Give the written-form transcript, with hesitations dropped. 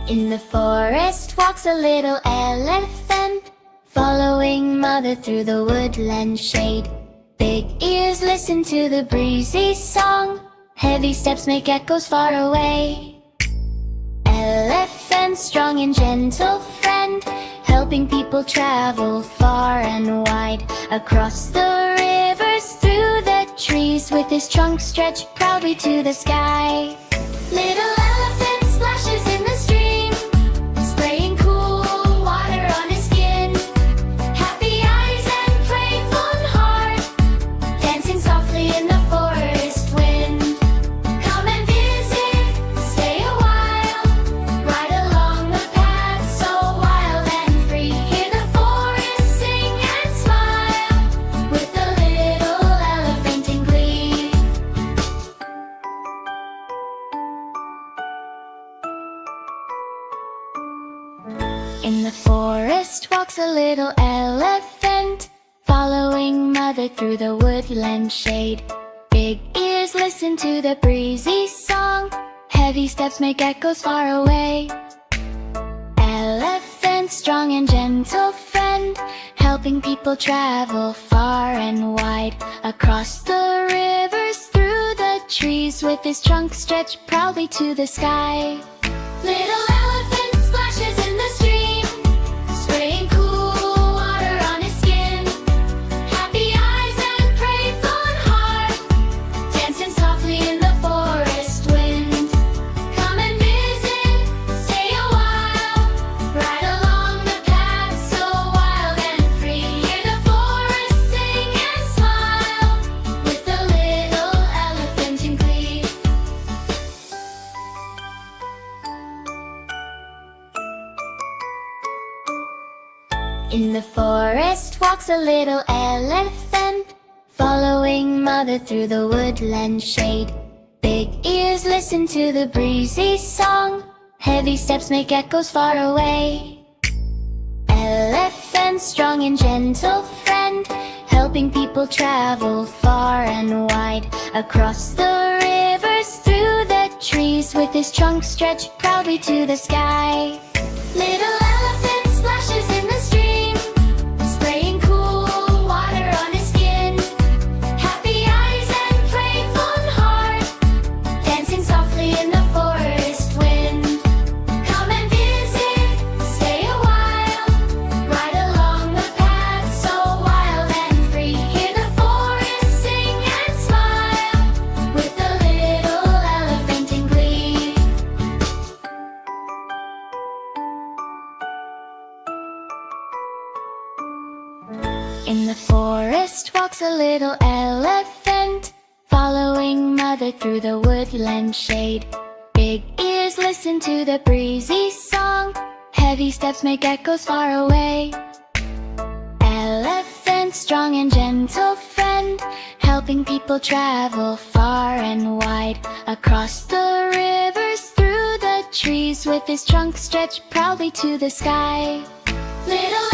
In the forest walks a little elephant, following mother through the woodland shade. Big ears listen to the breezy song, heavy steps make echoes far away. Elephant, strong and gentle friend, helping people travel far and wide. Across the rivers, through the trees, with his trunk stretched proudly to the sky. Little elephant splashes in the stream, spraying cool water on his skin. Happy eyes and playful heart, dancing softly in the forest wind. Come and visit, stay a while, ride along the path so wild and free. Hear the forest sing and smile, with the little elephant in glee. In the forest walks a little elephant, following mother through the woodland shade. Big ears listen to the breezy song, heavy steps make echoes far away. Elephant, strong and gentle friend, helping people travel far and wide. Across the rivers, through the trees, with his trunk stretched proudly to the sky. Little elephant splashes in the stream, spraying cool water on his skin. Happy eyes and playful heart, dancing softly in the forest wind. Come and visit, stay a while, ride along the path so wild and free. Hear the forest sing and smile, with the little elephant in glee. In the forest walks a little elephant, following mother through the woodland shade. Big ears listen to the breezy song, heavy steps make echoes far away. Elephant, strong and gentle friend, helping people travel far and wide. Across the rivers, through the trees, with his trunk stretched proudly to the sky. Little elephant splashes in the stream, spraying cool water on his skin. Happy eyes and playful heart, dancing softly in the forest wind. Come and visit, stay a while, ride along the path so wild and free. Hear the forest sing and smile, with the little elephant in glee. In the forest walks a little elephant, following mother through the woodland shade. Big ears listen to the breezy song, heavy steps make echoes far away. Elephant, strong and gentle friend, helping people travel far and wide. Across the rivers, through the trees, with his trunk stretched proudly to the sky. Little